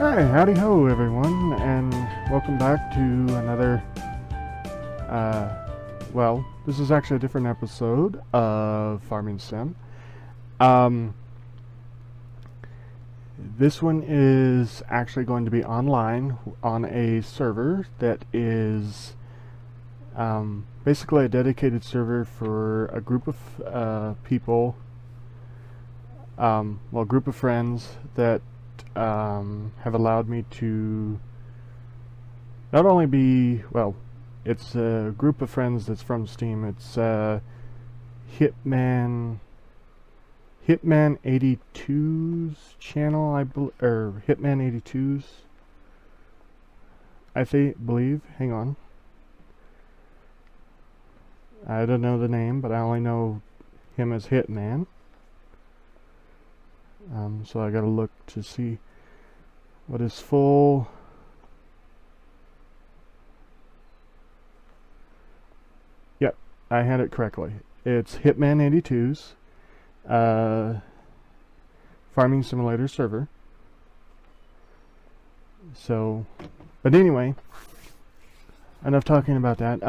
Hi, howdy ho everyone, and welcome back to another, well, this is actually a different episode of Farming Sim. This one is actually going to be online on a server that is basically a dedicated server for a group of people, well, a group of friends that have allowed me to not only be, well, it's a group of friends that's from Steam. It's Hitman82's channel, or Hitman82's, believe. Hang on, I don't know the name, but I only know him as Hitman. So I gotta look to see what is full. Yep, I had it correctly. It's Hitman82's farming simulator server. So, but anyway, enough talking about that.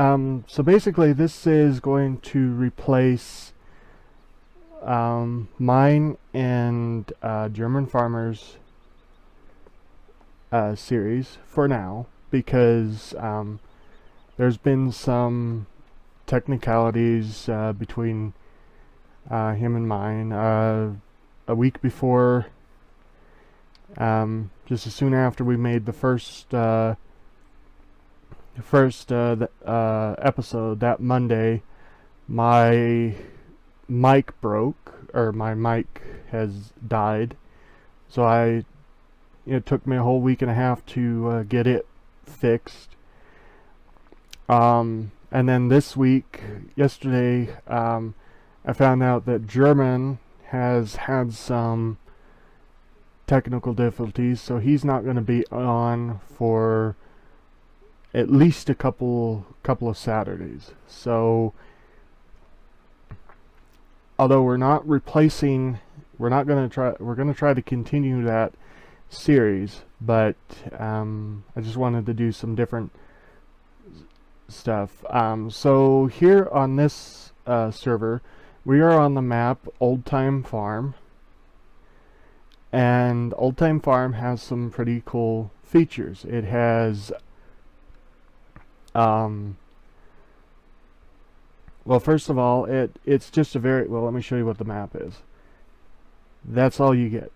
So basically this is going to replace mine and German Farmers series for now, because there's been some technicalities between him and mine. A week before, just as soon after we made the first episode, that Monday, my mic broke, or my mic has died, so it took me a whole week and a half to get it fixed. And then this week, yesterday, I found out that German has had some technical difficulties, so he's not going to be on for at least a couple of Saturdays. So although we're not replacing, we're going to try to continue that series, but I just wanted to do some different stuff. So here on this server, we are on the map Old Time Farm, and Old Time Farm has some pretty cool features. It has well, first of all, it's just a very, well, let me show you what the map is. That's all you get.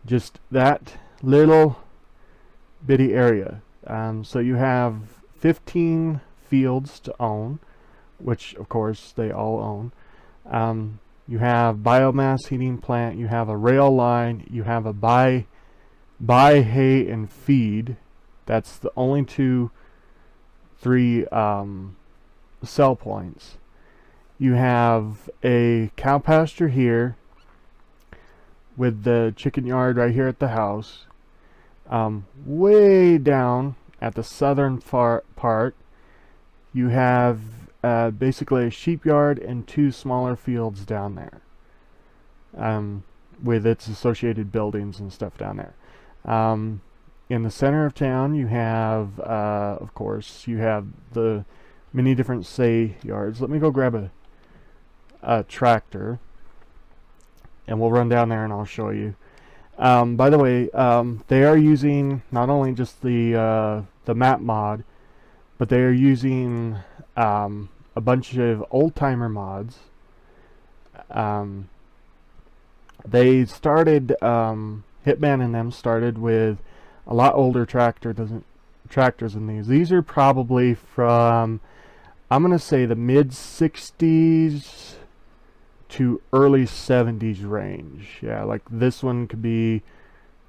Just that little bitty area. So you have 15 fields to own, which of course they all own. You have biomass heating plant, you have a rail line, you have a buy hay and feed. That's the only three sell points. You have a cow pasture here with the chicken yard right here at the house. Way down at the southern part, you have basically a sheep yard and two smaller fields down there, with its associated buildings and stuff down there. In the center of town, you have, of course, you have the many different say yards. Let me go grab a tractor, and we'll run down there and I'll show you. By the way, they are using not only just the map mod, but they are using a bunch of old-timer mods. They started, Hitman and them started with a lot older tractors than these. These are probably from, I'm going to say, the mid-60s to early 70s range. Yeah, like this one could be,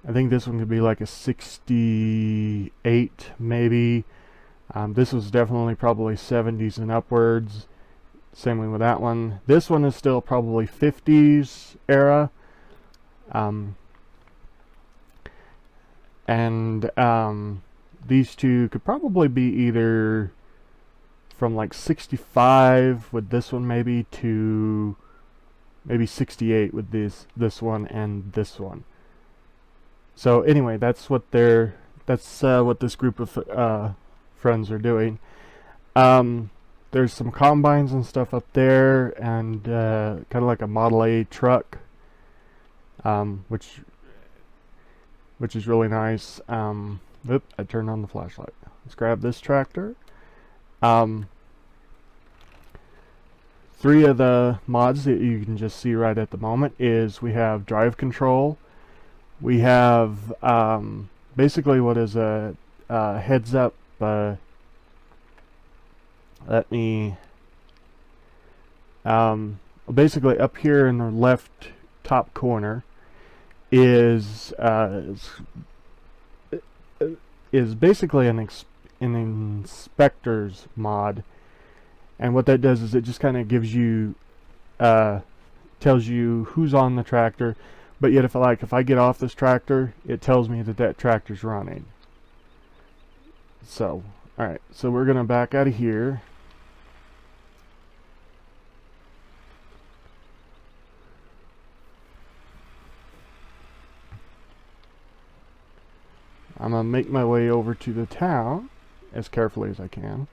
I think this one could be like a 68 maybe. This was definitely probably 70s and upwards. Same way with that one. This one is still probably 50s era. These two could probably be either from like 65 with this one maybe to maybe 68 with this one and this one. So anyway, that's what this group of friends are doing. There's some combines and stuff up there, and kind of like a Model A truck, which is really nice. Oop, I turned on the flashlight. Let's grab this tractor. Three of the mods that you can just see right at the moment is we have drive control. We have basically what is a heads up. Basically up here in the left top corner is basically an inspector's mod, and what that does is it just kind of gives you tells you who's on the tractor, but yet if I get off this tractor, it tells me that tractor's running. So alright, so we're gonna back out of here. I'm going to make my way over to the town as carefully as I can.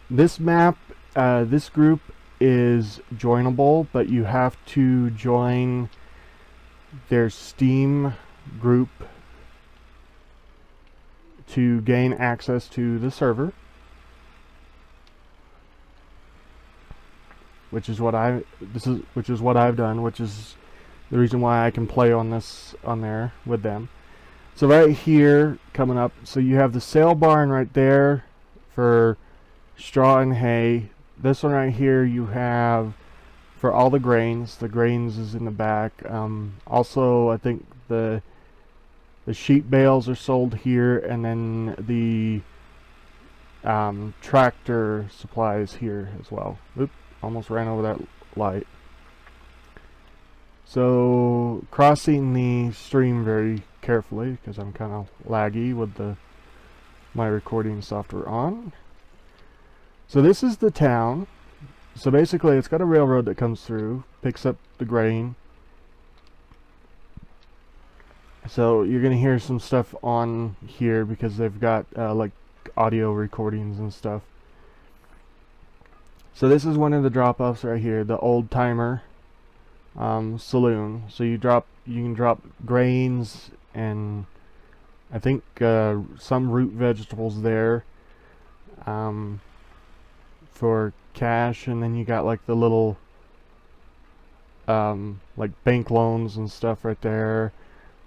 This map, this group is joinable, but you have to join their Steam group to gain access to the server. Which is what I've done, which is the reason why I can play on there with them. So right here coming up, so you have the sale barn right there for straw and hay. This one right here you have for all the grains. The grains is in the back. Also, I think the sheep bales are sold here, and then the tractor supplies here as well. Oops. Almost ran over that light. So crossing the stream very carefully because I'm kind of laggy with my recording software on. So this is the town. So basically it's got a railroad that comes through, picks up the grain. So you're gonna hear some stuff on here because they've got like audio recordings and stuff. So this is one of the drop-offs right here, the Old Timer Saloon. So you can drop grains and I think some root vegetables there for cash, and then you got like the little like bank loans and stuff right there.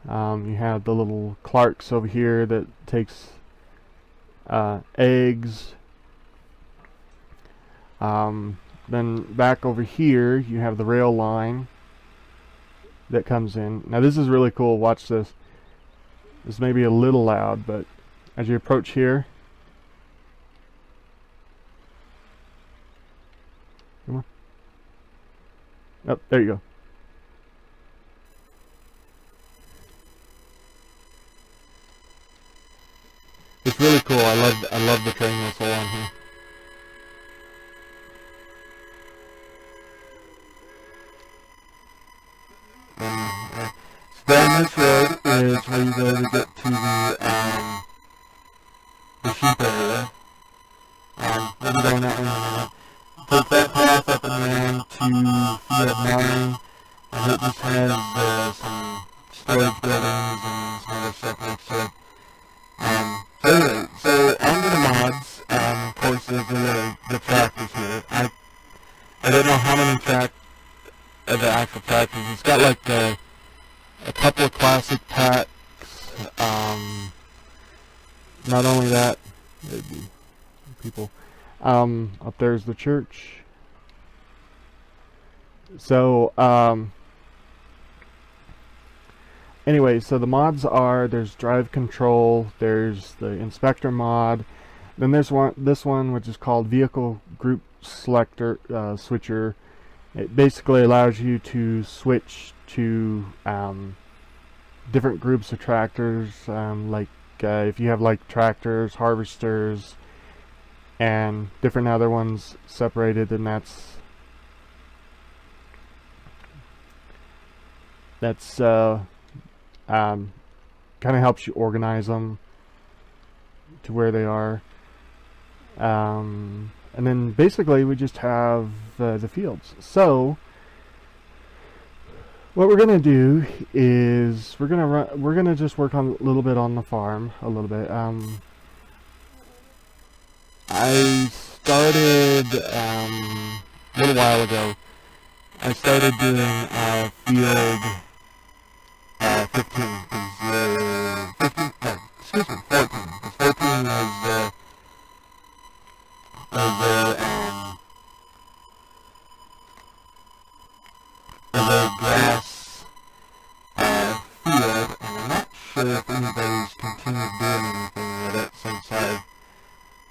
You have the little Clarks over here that takes eggs. Then back over here you have the rail line that comes in. Now this is really cool. Watch this. This may be a little loud, but as you approach here, come on. Oh, there you go. It's really cool. I love the train whistle on here. Down this road is where you go to get to the sheep area. We'll be going that way in a minute. Take that path up and around to Fiat Mountain, and it just has some storage buildings and some other stuff next to it. So anyway, so onto the mods. Of course, there's the tractors here. I don't know how many the actual tractors. It's got like a couple of classic packs. Not only that, people. Up there's the church. So anyway, so the mods are, there's drive control, there's the inspector mod, then there's this one which is called vehicle group selector switcher. It basically allows you to switch to different groups of tractors, like if you have like tractors, harvesters, and different other ones separated, then that's That's kind of helps you organize them to where they are. And then basically we just have the fields. So what we're gonna do is we're gonna just work on a little bit on the farm, a little bit. I started a little while ago. I started doing field 15 because 15, excuse me, 14. Because 14 was a grass field, and I'm not sure if anybody's continued doing anything with it since I've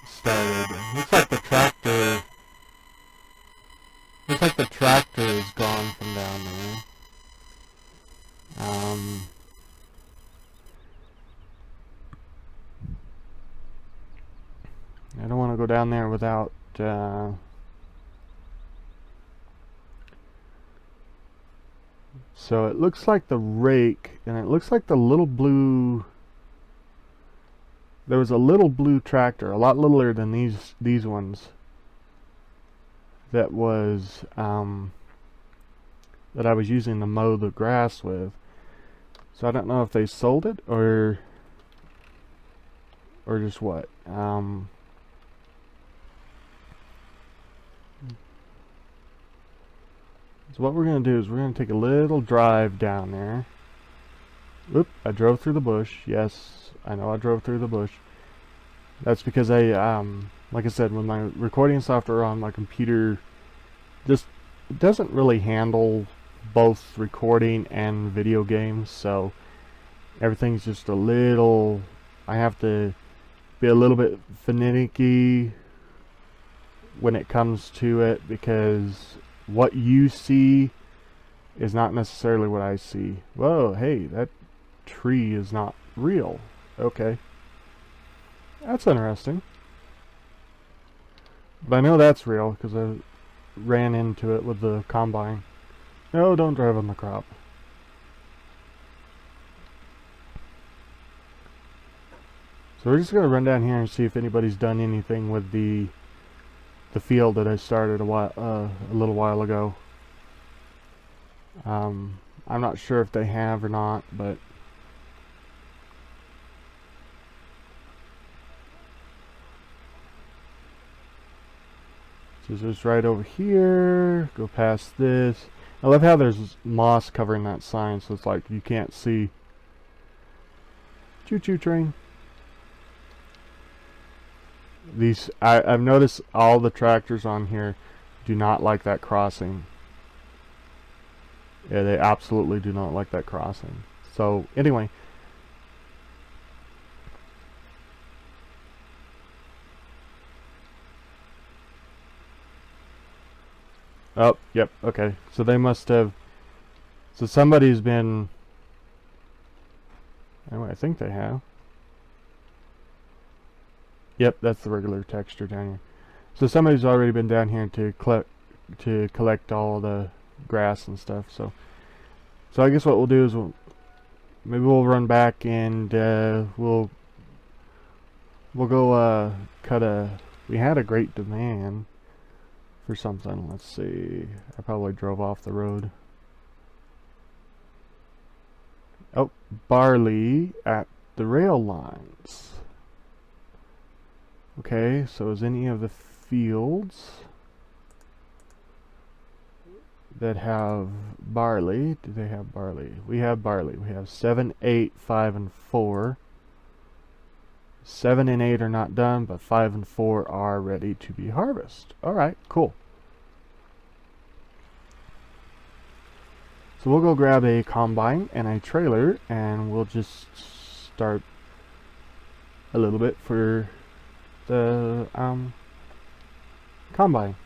started. Looks like the tractor is gone from down there. I don't want to go down there without so it looks like the rake, and it looks like the little blue, there was a little blue tractor, a lot littler than these ones, that was that I was using to mow the grass with. So I don't know if they sold it or just what. So what we're going to do is we're going to take a little drive down there. Oop, I drove through the bush. Yes, I know I drove through the bush. That's because I, like I said, with my recording software on my computer, just doesn't really handle both recording and video games, so everything's just a little, I have to be a little bit finicky when it comes to it, because what you see is not necessarily what I see. Whoa, hey, that tree is not real. Okay. That's interesting. But I know that's real because I ran into it with the combine. No, don't drive on the crop. So we're just going to run down here and see if anybody's done anything with the field that I started a little while ago. I'm not sure if they have or not, but so just right over here, go past this. I love how there's moss covering that sign, so it's like you can't see. Choo-choo train. These, I've noticed all the tractors on here do not like that crossing. Yeah, they absolutely do not like that crossing. So anyway, oh, yep, okay. So they must have, so somebody's been, anyway, I think they have. Yep, that's the regular texture down here. So somebody's already been down here to collect all the grass and stuff. So I guess what we'll do is maybe we'll run back and we'll go cut a. We had a great demand for something. Let's see. I probably drove off the road. Oh, barley at the rail lines. Okay, so is any of the fields that have barley, do they have barley? We have barley. We have 7, 8, 5, and 4. 7 and 8 are not done, but 5 and 4 are ready to be harvested. Alright, cool. So we'll go grab a combine and a trailer, and we'll just start a little bit for the combine,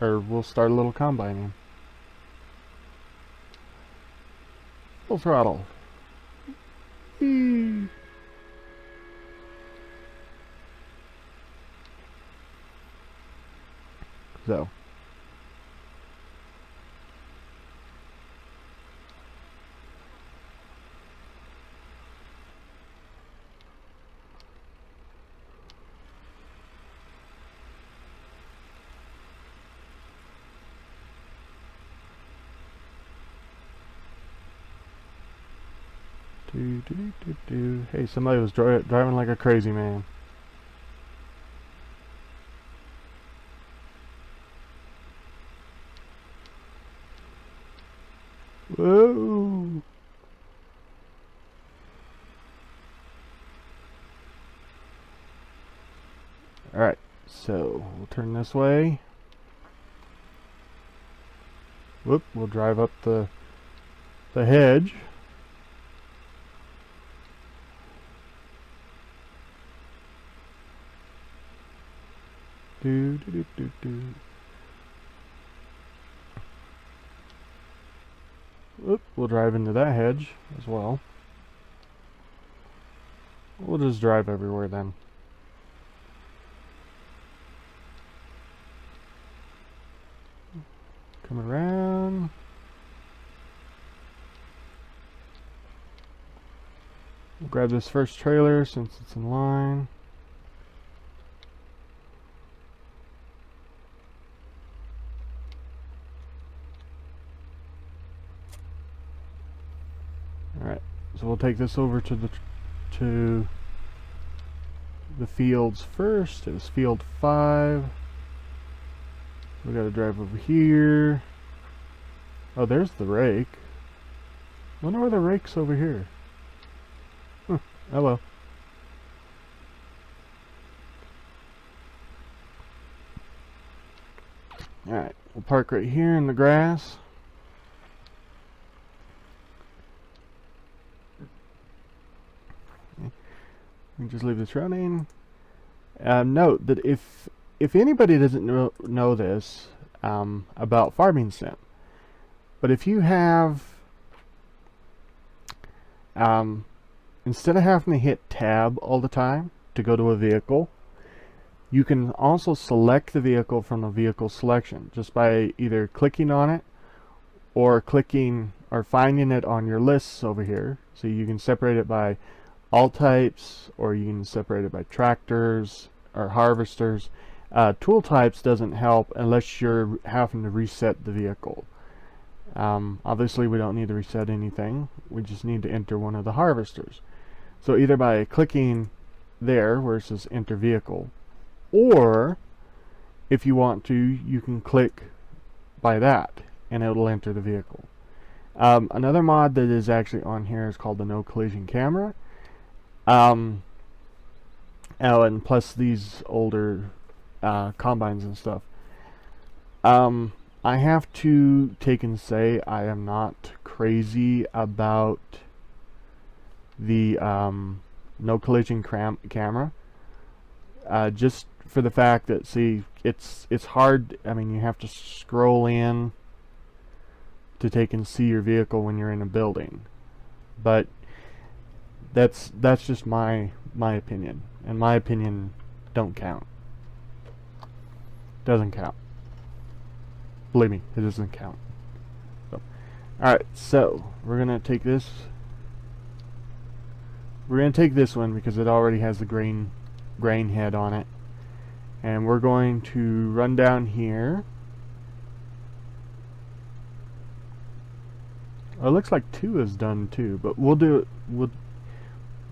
or we'll start a little combining. Full throttle. Eee. So Hey, somebody was driving like a crazy man. Whoa! Alright, so we'll turn this way. Whoop, we'll drive up the hedge. Whoop, we'll drive into that hedge as well. We'll just drive everywhere then. Come around. We'll grab this first trailer since it's in line. Alright, so we'll take this over to the fields first. It was field 5. We gotta drive over here. Oh, there's the rake. Wonder where the rake's over here. Huh, oh well. Alright, we'll park right here in the grass. We just leave this running. Note that if anybody doesn't know this about farming sim, but if you have instead of having to hit tab all the time to go to a vehicle, you can also select the vehicle from the vehicle selection just by either clicking on it or clicking or finding it on your lists over here. So you can separate it by all types, or you can separate it by tractors or harvesters. Tool types doesn't help unless you're having to reset the vehicle. Obviously we don't need to reset anything, we just need to enter one of the harvesters. So either by clicking there where it says enter vehicle, or if you want to, you can click by that and it'll enter the vehicle. Another mod that is actually on here is called the no collision camera. Oh, and plus these older combines and stuff. I have to take and say I am not crazy about the no collision camera. Just for the fact that, see, it's hard. I mean, you have to scroll in to take and see your vehicle when you're in a building, but that's just my opinion, and my opinion don't count. Doesn't count. Believe me, it doesn't count. So, alright, so we're gonna take this. We're gonna take this one because it already has the grain head on it, and we're going to run down here. Oh, it looks like 2 is done too, but we'll do it.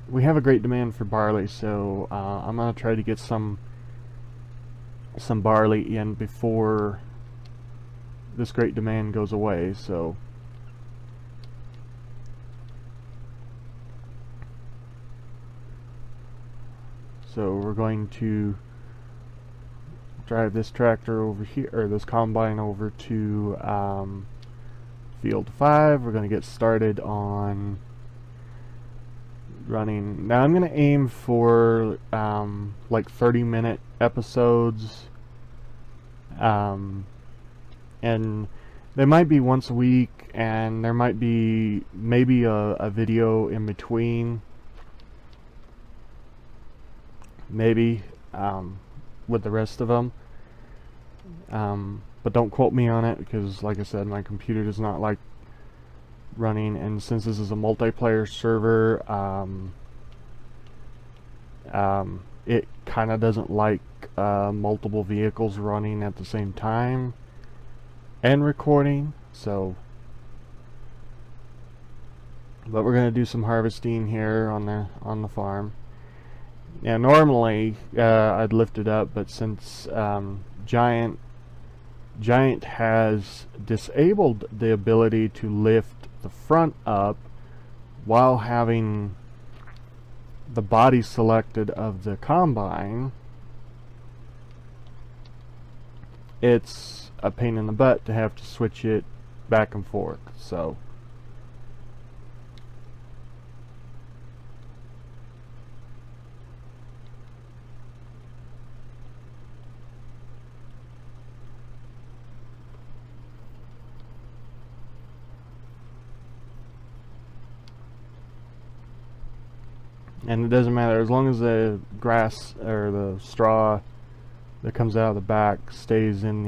We have a great demand for barley, so I'm gonna try to get some barley in before this great demand goes away. So we're going to drive this tractor over here, or this combine over to field 5. We're going to get started on running. Now I'm going to aim for like 30-minute episodes, and they might be once a week, and there might be maybe a video in between, maybe with the rest of them, but don't quote me on it, because like I said, my computer does not like running, and since this is a multiplayer server, it kind of doesn't like multiple vehicles running at the same time and recording. So But we're going to do some harvesting here on the farm. Now normally I'd lift it up, but since Giant has disabled the ability to lift the front up while having the body selected of the combine, it's a pain in the butt to have to switch it back and forth. So and it doesn't matter, as long as the grass or the straw that comes out of the back stays in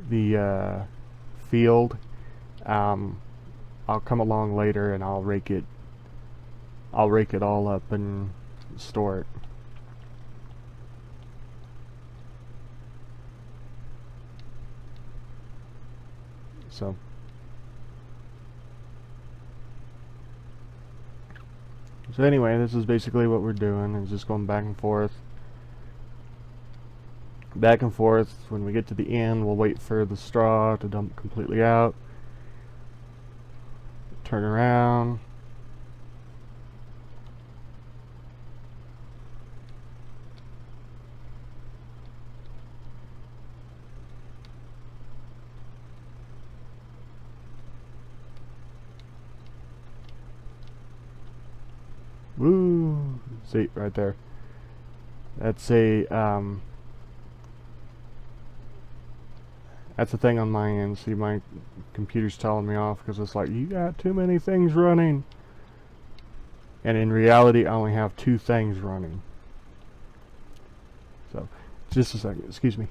the field. I'll come along later and I'll rake it all up and store it. So anyway, this is basically what we're doing, is just going back and forth. When we get to the end, we'll wait for the straw to dump completely out. Turn around. Woo! See, right there. That's a thing on my end. See, my computer's telling me off because it's like, you got too many things running. And in reality, I only have 2 things running. So, just a second. Excuse me.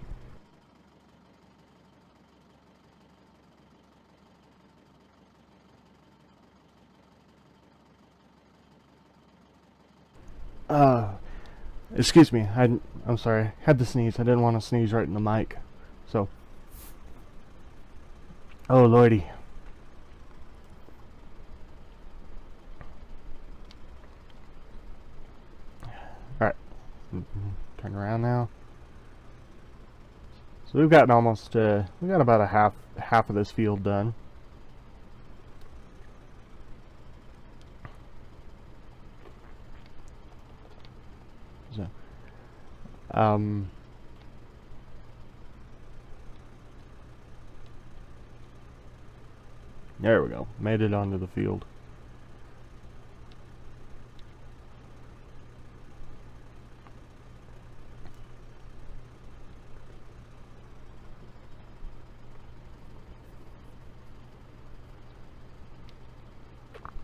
Excuse me. I'm sorry. I had to sneeze. I didn't want to sneeze right in the mic. So. Oh, lordy. Alright. Turn around now. So we've gotten almost, we got about a half of this field done. So, there we go. Made it onto the field.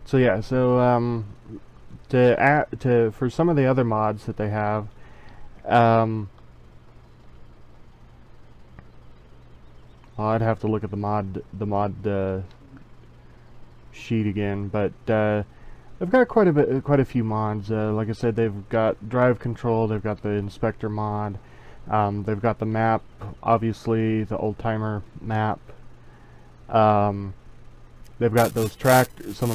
So yeah, so for some of the other mods that they have, well, I'd have to look at the mod sheet again, but they've got quite a few mods. Like I said, they've got drive control, they've got the inspector mod, they've got the map, obviously the old timer map. They've got those some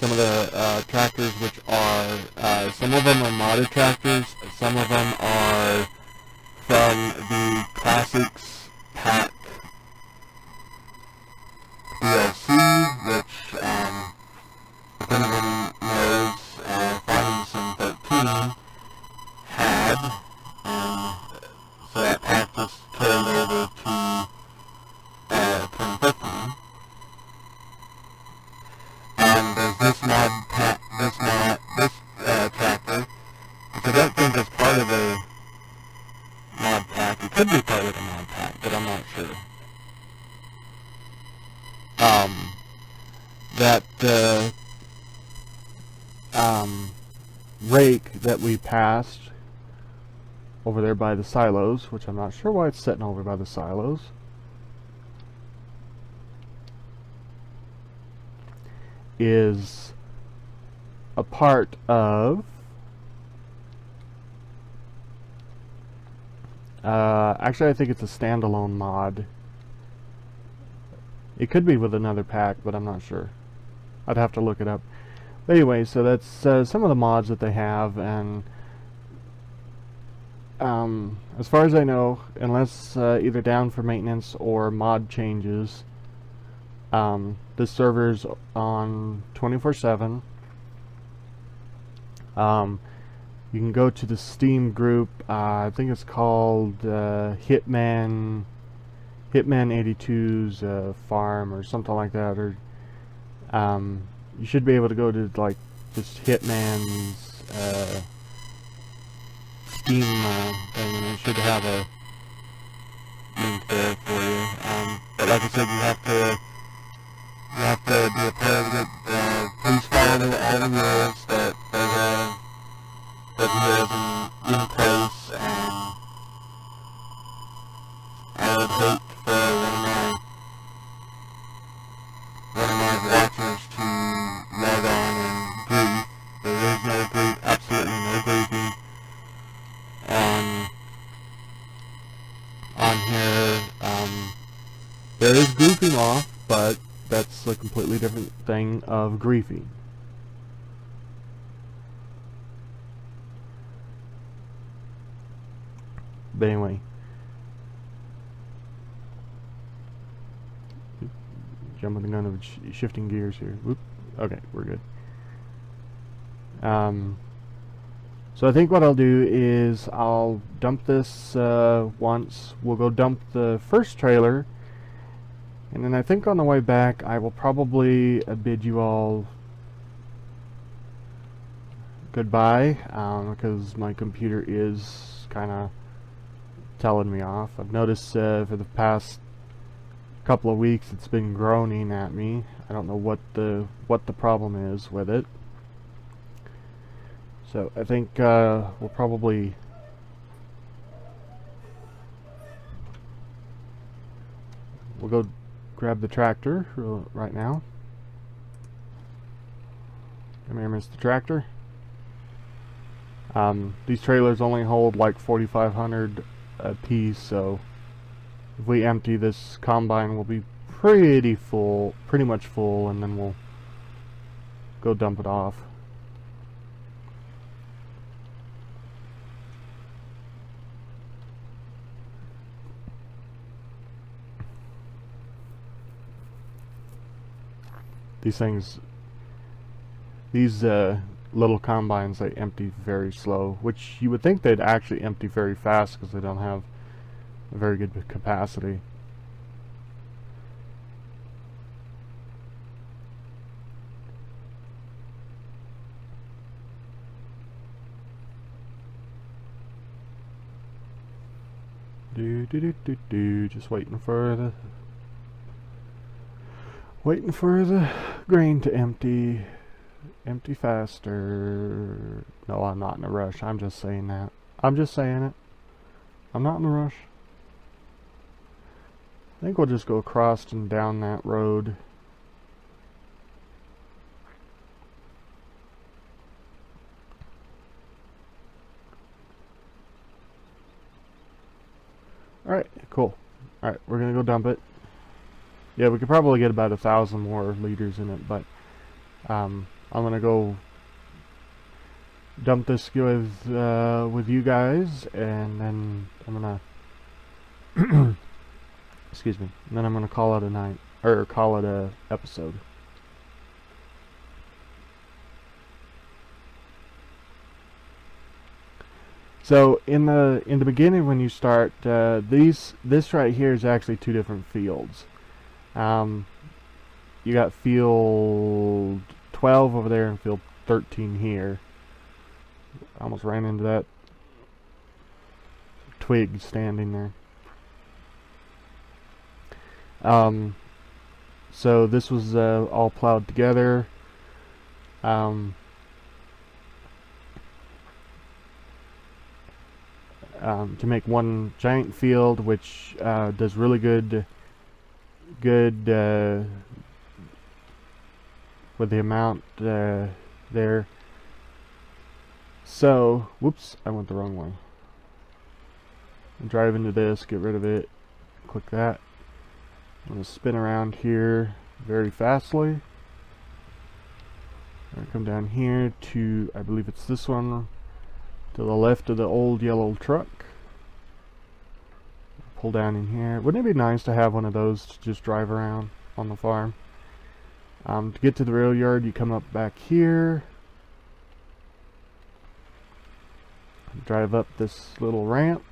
of the tractors, which are some of them are modded tractors, some of them are from the Classics pack DLC, which if anyone knows, Final Fantasy 13 had, so that pack just carried over to 2015. And there's this tractor, which I don't think is part of the mod pack. It could be part of the mod pack, but I'm not sure. That rake that we passed over there by the silos, which I'm not sure why it's sitting over by the silos, is a part of actually I think it's a standalone mod It could be with another pack, but I'm not sure. I'd have to look it up. But anyway, so that's some of the mods that they have, and as far as I know, unless either down for maintenance or mod changes, this server's on 24/7. You can go to the Steam group. I think it's called Hitman 82's farm or something like that, or you should be able to go to like just Hitman's Steam thing, and it should have a link there for you. But like I said, you have to be a part of it. Please follow all the rules that he has in place, and I would hate for one of my watchers to log on and grief. There is no grief, absolutely no griefing on here. There is goofing off, but that's a completely different thing of griefing. But anyway, jumping the gun of shifting gears here. Whoop. Okay, we're good. So I think what I'll do is I'll dump this once. We'll go dump the first trailer, and then I think on the way back I will probably bid you all goodbye, because my computer is kind of telling me off. I've noticed for the past couple of weeks it's been groaning at me. I don't know what the problem is with it. So I think we'll probably go grab the tractor right now. Come here, Mr. Tractor. These trailers only hold like 4,500 a piece, so if we empty this combine, we'll be pretty much full, and then we'll go dump it off. These little combines, they empty very slow, which you would think they'd actually empty very fast because they don't have a very good capacity. Just waiting for the grain to empty faster. No, I'm not in a rush. I'm just saying that. I'm just saying it. I'm not in a rush. I think we'll just go across and down that road. Alright, cool. Alright, we're gonna go dump it. Yeah, we could probably get about 1,000 more liters in it, but I'm gonna go dump this with you guys, and then I'm gonna excuse me, and then I'm gonna call it a night, or call it a episode. So in the beginning, when you start, this right here is actually two different fields. You got field 12 over there and field 13 here. I almost ran into that twig standing there. So this was all plowed together. To make one giant field, which does really good with the amount there. So, whoops, I went the wrong way. Drive into this, get rid of it, click that. I'm going to spin around here very fastly. I'm going to come down here to, I believe it's this one, to the left of the old yellow truck. Pull down in here. Wouldn't it be nice to have one of those to just drive around on the farm? To get to the rail yard, you come up back here. Drive up this little ramp.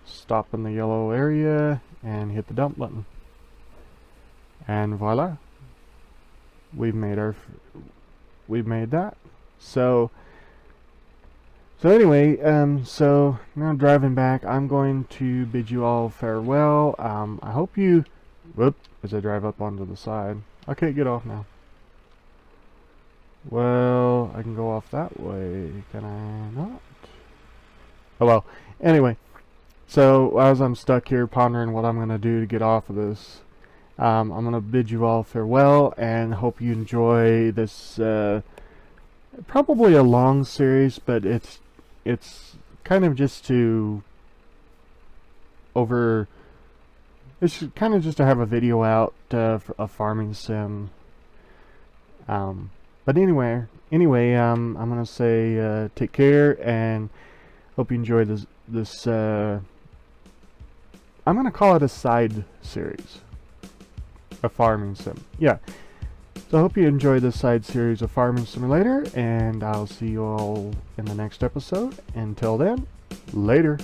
Stop in the yellow area and hit the dump button. And voila. We've made that. So anyway, so now driving back, I'm going to bid you all farewell. I hope you, as I drive up onto the side, I can't get off now. Well, I can go off that way, can I not? Oh well, anyway, so as I'm stuck here pondering what I'm going to do to get off of this, I'm going to bid you all farewell and hope you enjoy this, probably a long series, but it's kind of just to it's kind of just to have a video out for a farming sim. But anyway, I'm gonna say take care and hope you enjoy this. I'm gonna call it a side series, a farming sim. Yeah. So I hope you enjoy this side series of Farming Simulator, and I'll see you all in the next episode. Until then, later.